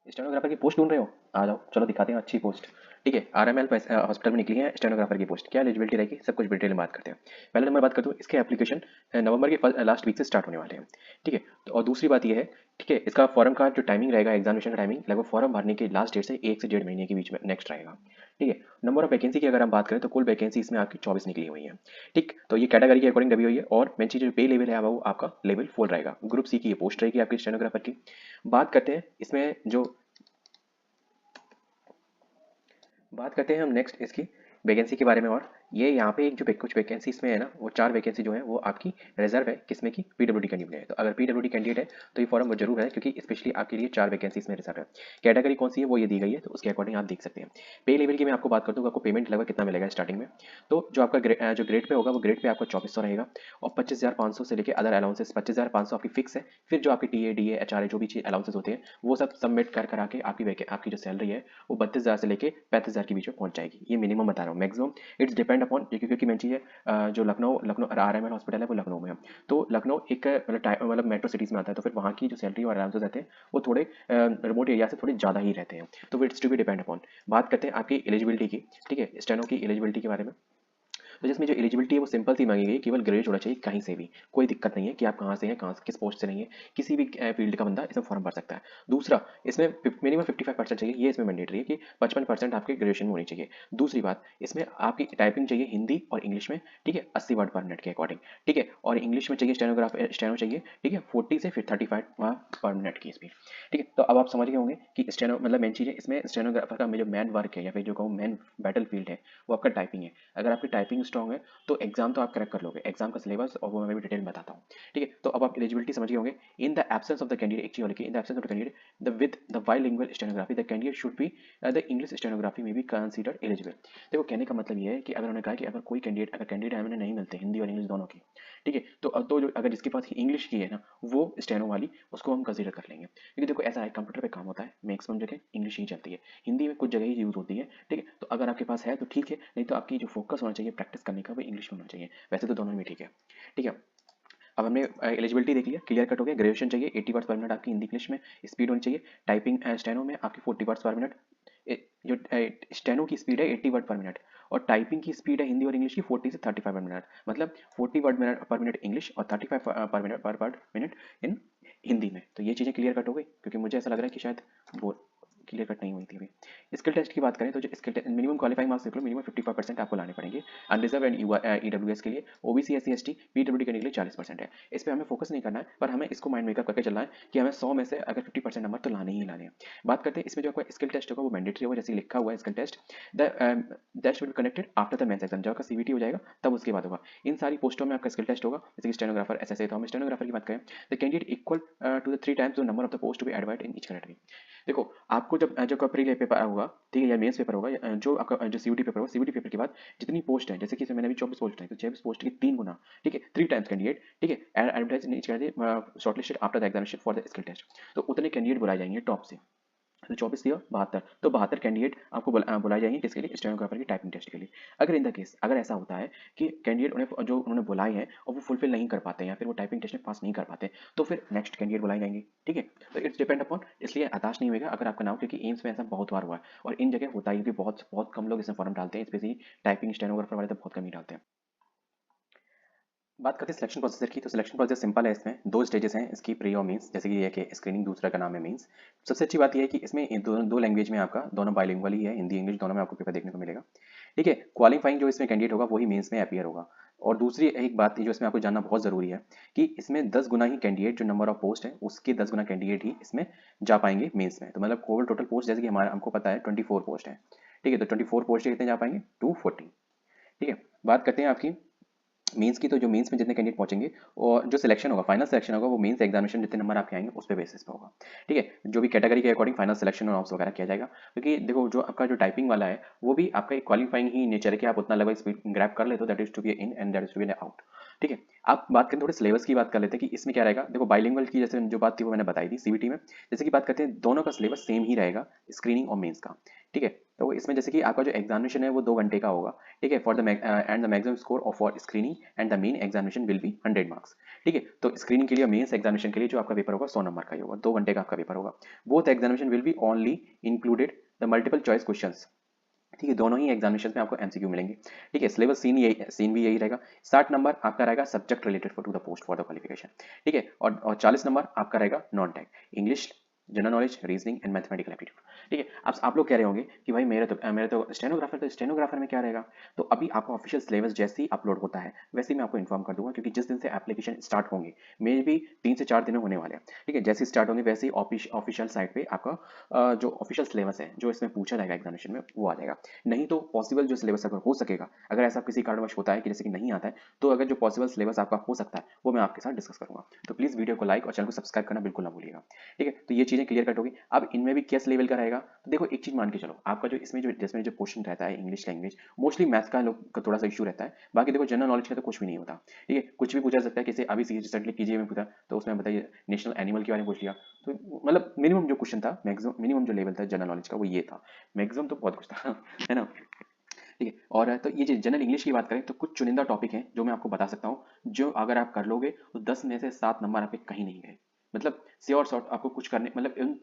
Stenographer की post ढूंढ रहे हो? आ जाओ, चलो दिखाते हैं अच्छी पोस्ट। ठीक है, आरएमएल हॉस्पिटल में निकली है स्टेनोग्राफर की पोस्ट। क्या एलिजिबिलिटी रहेगी, सब कुछ डिटेल में बात करते हैं। पहले नंबर बात करते हो, इसके एप्लीकेशन नवंबर के लास्ट वीक से स्टार्ट होने वाले हैं। ठीक है, तो और दूसरी बात ये है, ठीक है, इसका फॉर्म का जो टाइमिंग रहेगा, एग्जामिनेशन का टाइमिंग लगभग फॉर्म भरने के लास्ट डेट से 1 से 1.5 महीने के बीच में नेक्स्ट रहेगा। ठीक है, नंबर ऑफ वैकेंसी की अगर हम बात करें तो कुल वैकेंसी इसमें आपकी 24 निकली हुई है। ठीक, तो ये कैटेगरी के अकॉर्डिंग दबी हुई है, और मेन चीज जो पे लेवल है वो आपका लेवल 4 रहेगा। ग्रुप सी की ये पोस्ट रहेगी आपकी स्टेनोग्राफर की। बात करते हैं हम नेक्स्ट इसकी वैकेंसी के बारे में। और ये यहाँ पे एक जो कुछ वैकेंसी इसमें है ना, वो 4 वैकेंसी जो है वो आपकी रिजर्व है। किसमें की? पीडब्ल्यूडी कैंडिडेट है। तो अगर पीडब्ल्यूडी कैंडिडेट है तो ये फॉर्म वो जरूर है, क्योंकि स्पेशली आपके लिए 4 वैकेंसी इसमें रिजर्व है। कैटेगरी कौन सी है वो ये दी गई है, तो उसके अकॉर्डिंग आप देख सकते हैं। पे लेवल की मैं आपको बात करता हूँ, आपको पेमेंट लगभग कितना मिलेगा स्टार्टिंग में। तो जो आपका जो ग्रेड पे होगा वो ग्रेड पे आपको 2400 रहेगा, और 25,500 से लेकर अदर अलाउंसेस 25,500 आपकी फिक्स है। फिर जो आपकी टीए डीए एचआरए जो भी चीज अलाउंसेस होते हैं वो सब सबमिट कर करा के आपकी जो सैलरी है वो 32,000 से लेके 35,000 के बीच में पहुंच जाएगी। ये मिनिमम बता रहा हूँ, मैक्सिमम इट्स डिपेंड अपॉन, क्योंकि मेन चीज़ है जो लखनऊ लखनऊ आरएमएल हॉस्पिटल है वो लखनऊ में है। तो लखनऊ एक मतलब मेट्रो सिटीज़ में आता है, तो फिर वहाँ की जो सैलरी और अलाउंसेस रहते हैं वो थोड़े रिमोट एरिया से थोड़े ज़्यादा ही रहते हैं। तो it's to be depend upon. बात करते हैं आपकी एलिजिबिलिटी की। ठीक है, स्टेनो की एलिजिबिलिटी के बारे में। तो जिसमें जो एलिजिबिलिटी है वो सिंपल सी मांगी गई है, केवल ग्रेजुएट होना चाहिए कहीं से भी। कोई दिक्कत नहीं है कि आप कहाँ से हैं, कहाँ से किस पोस्ट से नहीं है, किसी भी फील्ड का बंदा इसमें फॉर्म भर सकता है। दूसरा, इसमें मिनिमम 55% चाहिए, ये इसमें मैंडेटरी है कि 55% आपके ग्रेजुएशन में होनी चाहिए। दूसरी बात, इसमें आपकी टाइपिंग चाहिए हिंदी और इंग्लिश में। ठीक है, 80 वर्ड पर मिनट के अकॉर्डिंग। ठीक है, और इंग्लिश में चाहिए स्टेनो चाहिए। ठीक है, 40 से फिर 35 पर मिनट की स्पीड। ठीक है, तो अब आप समझ गए होंगे कि स्टेनो मतलब मेन चीज़ है इसमें, स्टेनोग्राफर का जो मेन वर्क है या फिर जो कहूँ मेन बैटल फील्ड है वो आपका टाइपिंग है। अगर आपकी टाइपिंग स्ट्रॉन्ग है तो एग्जाम तो आप क्रैक कर लोगे। एग्जाम का सिलेबस और वो मैं भी डिटेल में बताता हूँ। ठीक है, तो अब आप एलिजिबिलिटी समझ गए होंगे। In the absence of the candidate, एक चीज और लिखिए, in the absence of the candidate the with the bilingual stenography the candidate should be the English stenography में बी कंसीडर्ड एलिजिबल। देखो, कहने का मतलब ये है कि अगर उन्होंने कहा कि अगर कैंडिडेट हमें नहीं मिलते हिंदी और इंग्लिश दोनों की, ठीक है, तो अब तो जो अगर जिसके पास इंग्लिश की है ना वो स्टेनो वाली, उसको हम कंसीडर कर लेंगे। क्योंकि देखो ऐसा है, कंप्यूटर पे काम होता है, मैक्सिमम जगह इंग्लिश ही चलती है, हिंदी में कुछ जगह ही यूज होती है। ठीक है, तो अगर आपके पास है तो ठीक है, नहीं तो आपकी जो फोकस होना चाहिए प्रैक्टिस करने का वो इंग्लिश में होना चाहिए। वैसे तो दोनों में ठीक है। ठीक है, अब हमने एलिजिबिलिटी देख लिया, क्लियर कट हो गया। ग्रेजुएशन चाहिए 80 वर्ड्स पर मिनट आपकी हिंदी इंग्लिश में, स्पीड होनी चाहिए टाइपिंग स्टेनो में आपकी 40 वर्ड्स पर मिनट। जो स्टेनो की स्पीड है 80 वर्ड पर मिनट, और टाइपिंग की स्पीड है हिंदी और इंग्लिश की 40 से 35 वर्ड मिनट। मतलब 40 वर्ड मिनट पर मिनट इंग्लिश और 35 पर मिनट पर वर्ड मिनट इन हिंदी में। तो ये चीज़ें क्लियर कट हो गई, क्योंकि मुझे ऐसा लग रहा है कि शायद वो क्लियर कट नहीं हुई थी अभी। स्किल टेस्ट की बात करें तो जो स्किल मिनिमम क्वालिफाइंग मार्क्स देख लो, मिनिमम 55% आपको लाने पड़ेंगे। अनरिजर्व एंड ईडब्ल्यूएस के लिए, ओबीसी एससी एसटी पीडब्ल्यूडी के लिए 40% है। इस पर हमें फोकस नहीं करना है, पर हमें इसको माइंड मेकअप करके चलना है कि हमें 100 में से अगर 50% नंबर तो लाने ही लाने हैं। बात करते हैं इसमें जो आपका स्किल टेस्ट होगा वो मैंडेटरी होगा, जैसे लिखा हुआ है skill test that should be connected after the mains exam. जब आपका सीवीटी हो जाएगा तब उसके बाद होगा। इन सारी पोस्टों में आपका स्किल टेस्ट होगा, जैसे कि स्टेनोग्राफर एसएसए। तो हम स्टेनोग्राफर की बात करें, the candidate equal to the 3 times the number of the post to be advertised in each category. देखो, आपको जब जो प्री पेपर होगा, ठीक है, या मेंस पेपर होगा, जो आपका जो सीयूटी पेपर होगा, सीयूटी पेपर के बाद जितनी पोस्ट है, जैसे कि इसमें मैंने अभी 24 पोस्ट है, तो 24 पोस्ट की 3 गुना। ठीक है, 3 टाइम्स कैंडिडेट। ठीक है, advertise in each category shortlisted after the examination for the skill test. तो उतने कैंडिडेट बुलाए जाएंगे टॉप से। तो 24 दिया 72, तो 72 कैंडिडेट आपको बुलाए जाएंगे किसके लिए? स्टेनोग्राफर की टाइपिंग टेस्ट के लिए। अगर इन द केस अगर ऐसा होता है कि कैंडिडेट उन्हें जो उन्होंने बुलाए हैं और वो फुलफिल नहीं कर पाते हैं, या फिर वो टाइपिंग टेस्ट में पास नहीं कर पाते, तो फिर नेक्स्ट कैंडिडेट बुलाए जाएंगे। ठीक है, तो इट्स डिपेंड अपॉन, इसलिए हताश नहीं होगा अगर आपका नाम, क्योंकि एम्स में ऐसा बहुत बार हुआ है, और इन जगह होता ही भी बहुत बहुत कम लोग इसमें फॉर्म डालते हैं, स्पेशली टाइपिंग स्टेनोग्राफर वाले तो बहुत कम ही डालते हैं। बात करते हैं सिलेक्शन प्रोसीजर की। तो सिलेक्शन प्रोसेस सिंपल है, इसमें 2 स्टेजेस हैं इसकी, प्री और मींस। जैसे कि ये कि स्क्रीनिंग, दूसरा का नाम है मींस। सबसे अच्छी बात ये है कि इसमें दो लैंग्वेज में आपका दोनों बाइलिंगुअल ही है, हिंदी इंग्लिश दोनों में आपको पेपर देखने को मिलेगा। ठीक है, क्वालिफाइंग जो इसमें कैंडिडेट होगा वही मींस में अपीयर होगा। और दूसरी एक बात जो इसमें आपको जानना बहुत जरूरी है कि इसमें 10 गुना ही कैंडिडेट, जो नंबर ऑफ पोस्ट है उसके 10 गुना कैंडिडेट ही इसमें जा पाएंगे मेंस में। तो मतलब ओवरऑल टोटल पोस्ट, जैसे कि हमारा हमको पता है 24 पोस्ट है। ठीक है, तो 24 पोस्ट के कितने जा पाएंगे? 240। ठीक है, बात करते हैं आपकी मेंस की। तो जो मेंस में जितने कैंडिडेट पहुंचेंगे और जो सिलेक्शन होगा, फाइनल सिलेक्शन होगा, वो मेंस एग्जामिनेशन जितने नंबर आपके आएंगे उस पे बेसिस पे होगा। ठीक है, जो भी कैटेगरी के अकॉर्डिंग फाइनल सिलेक्शन और ऑप्स वगैरह किया जाएगा। क्योंकि देखो, जो आपका जो टाइपिंग वाला है वो भी आपका एक क्वालिफाइंग ही नेचर है कि आप उतना लेवल स्पीड ग्रैब कर ले तो that is to be in and that is to be out. ठीक है, आप बात करें थोड़े सिलेबस की बात कर लेते हैं कि इसमें क्या रहेगा। देखो, बाइलिंगुअल की जैसे जो बात थी वो मैंने बताई थी सीबीटी में। जैसे कि बात करते हैं, दोनों का सिलेबस सेम ही रहेगा, स्क्रीनिंग और मेंस का। ठीक है, तो इसमें जैसे कि आपका जो एग्जामिनेशन है वो 2 घंटे का होगा। ठीक है, for the end the maximum score of for screening and the main examination will be 100 marks. ठीक है। तो स्क्रीनिंग के लिए मेंस एग्जामिनेशन के लिए जो आपका पेपर होगा 100 नंबर का ही होगा, 2 घंटे का आपका पेपर होगा। Both examination will be only included the multiple choice questions. ठीक है, दोनों ही एग्जामिनेशन में आपको एमसीक्यू मिलेंगे। ठीक है, सिलेबस सीन भी यही रहेगा। 60 नंबर आपका रहेगा subject related for to the post for the qualification. ठीक है, और 40 नंबर आपका रहेगा non tech, English, general knowledge, reasoning and mathematical aptitude. ठीक है, अब आप लोग कह रहे होंगे कि भाई मेरे तो स्टेनोग्राफर, तो स्टेनोग्राफर में क्या रहेगा। तो अभी आपका ऑफिशियल सिलेबस जैसे ही अपलोड होता है वैसे ही मैं आपको इन्फॉर्म कर दूंगा, क्योंकि जिस दिन से एप्लीकेशन स्टार्ट होंगे, मे भी 3 से 4 दिन होने वाले हैं। ठीक है, जैसे स्टार्ट होंगे वैसे ही ऑफिशियल साइट पे आपका जो ऑफिशियल सिलेबस है जो इसमें पूछा जाएगा एग्जामिनेशन में वो आ जाएगा। नहीं तो पॉसिबल जो सिलेबस अगर हो सकेगा, अगर ऐसा किसी कारणवश होता है कि जैसे कि नहीं आता है, तो अगर जो पॉसिबल सिलेबस आपका हो सकता है वो मैं आपके साथ डिस्कस करूंगा। तो प्लीज वीडियो को लाइक और चैनल को सब्सक्राइब करना बिल्कुल ना भूलिएगा। ठीक है, तो ये चीजें क्लियर कट होगी। अब इनमें भी किस लेवल का रहेगा, तो देखो एक चीज मान के चलो, आपका जो जिसमें जो क्वेश्चन रहता है इंग्लिश लैंग्वेज, मोस्टली मैथ्स का लोग का थोड़ा सा इशू रहता है। बाकी देखो जनरल नॉलेज का तो कुछ भी नहीं होता। ठीक है, कुछ भी पूछा जा सकता है। किसी अभी रिसेंटली कीजिए में पूछा तो उसमें बताइए नेशनल एनिमल के बारे में पूछ लिया, तो मतलब मिनिमम जो क्वेश्चन था, मैक्सिमम मिनिमम जो लेवल था जनरल नॉलेज का वो ये था। मैक्सिमम तो बहुत कुछ था है ना। ठीक है, और तो ये जनरल इंग्लिश की बात करें तो कुछ चुनिंदा टॉपिक हैं जो मैं आपको बता सकता हूँ, जो अगर आप कर लोगे तो 10 में से 7 नंबर आपके कहीं नहीं गए। मतलब श्योर शॉर्ट आपको कुछ करने, मतलब इन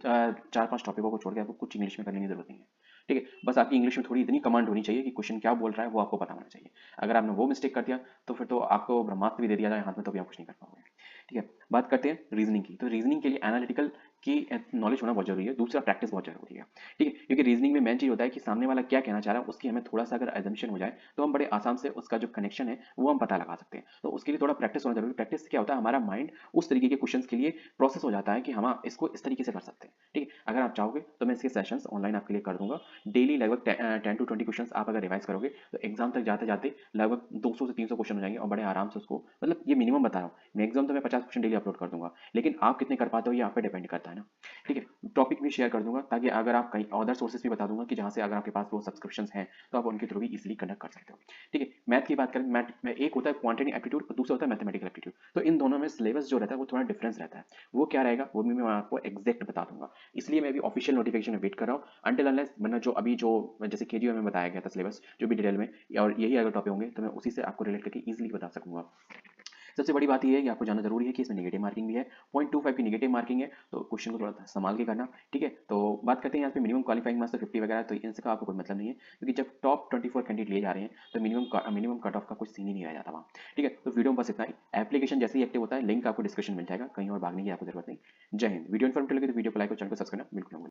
4-5 टॉपिकों को छोड़ के आपको कुछ इंग्लिश में करने की जरूरत नहीं है। ठीक है, बस आपकी इंग्लिश में थोड़ी इतनी कमांड होनी चाहिए कि क्वेश्चन क्या बोल रहा है वो आपको पता होना चाहिए। अगर आपने वो मिस्टेक कर दिया तो फिर तो आपको ब्रह्मास्त्र भी दे दिया जाए हाथ में तो भी आप कुछ नहीं कर पाओगे। ठीक है, बात करते हैं रीजनिंग की। तो रीजनिंग के लिए एनालिटिकल की नॉलेज होना बहुत जरूरी है, दूसरा प्रैक्टिस बहुत जरूरी है। ठीक है, क्योंकि रीजनिंग में मेन चीज होता है कि सामने वाला क्या कहना चाह रहा है उसकी हमें थोड़ा सा अगर एजम्पशन हो जाए तो हम बड़े आसान से उसका जो कनेक्शन है वो हम पता लगा सकते हैं। तो उसके लिए थोड़ा प्रैक्टिस होना जरूरी है। प्रैक्टिस से क्या होता है, हमारा माइंड उस तरीके के क्वेश्चन के लिए प्रोसेस हो जाता है कि हम इसको इस तरीके से कर सकते हैं। ठीक है, अगर आप चाहोगे तो मैं इसके सेशंस ऑनलाइन आपके लिए कर दूंगा। डेली लगभग 10 to 20 क्वेश्चन आप अगर रिवाइज करोगे तो एग्जाम तक जाते जाते लगभग 200 से 300 क्वेश्चन हो जाएंगे, और बड़े आराम से उसको, मतलब ये मिनिमम बता रहा हूँ, मैक्सिमम तो मैं 50 क्वेश्चन डेली अपलोड कर दूंगा, लेकिन आप कितने कर पाते हो ये आप पे डिपेंड करता है ना। ठीक है, टॉपिक भी शेयर कर दूंगा ताकि अगर आप कहीं अदर सोर्सेज भी बता दूंगा कि जहाँ से अगर आपके पास वो सब्सक्रिप्शन हैं तो आप उनके थ्रू भी इजीली कनेक्ट कर सकते हो। ठीक है, मैथ की बात करें, मैथ में एक होता है क्वांटिटी एप्टीट्यूड और दूसरा होता है मैथमेटिकल एप्टीट्यूड। तो इन दोनों में सिलेबस जो रहता है वो थोड़ा डिफरेंस रहता है। वो क्या रहेगा वो भी मैं आपको एग्जैक्ट बता दूंगा। इसलिए मैं अभी ऑफिशियल नोटिफिकेशन में वेट कर रहा हूँ अंटिल अनलेस, वरना जो अभी जो जैसे केजीओ में बताया गया था सिलेबस जो भी डिटेल में, और यही अगर टॉपिक होंगे तो मैं उसी से आपको रिलेट करके इजीली बता सकूंगा। सबसे बड़ी बात ये है कि आपको जानना जरूरी है कि इसमें नेगेटिव मार्किंग भी है। 0.25 की नेगेटिव मार्किंग है, तो क्वेश्चन को थोड़ा संभाल के करना। ठीक है, तो बात करते हैं यहाँ पे मिनिमम क्वालिफाइंग मार्क्स 50 वगैरह, तो इनसे आपको कोई मतलब नहीं है, क्योंकि जब टॉप 24 कैंडिडेट लिए जा रहे हैं तो मिनिमम कट ऑफ का कुछ सीन ही नहीं रह जाता वहाँ। ठीक है, तो वीडियो में बस इतना ही। एप्लीकेशन जैसे ही एक्टिव होता है लिंक आपको डिस्क्रिप्शन मिल जाएगा, कहीं और भागने की आपको जरूरत नहीं। जय हिंद। वीडियो इन्फॉर्मेटिव लगे तो वीडियो को लाइक और चैनल को सब्सक्राइब करना बिल्कुल ना भूलें।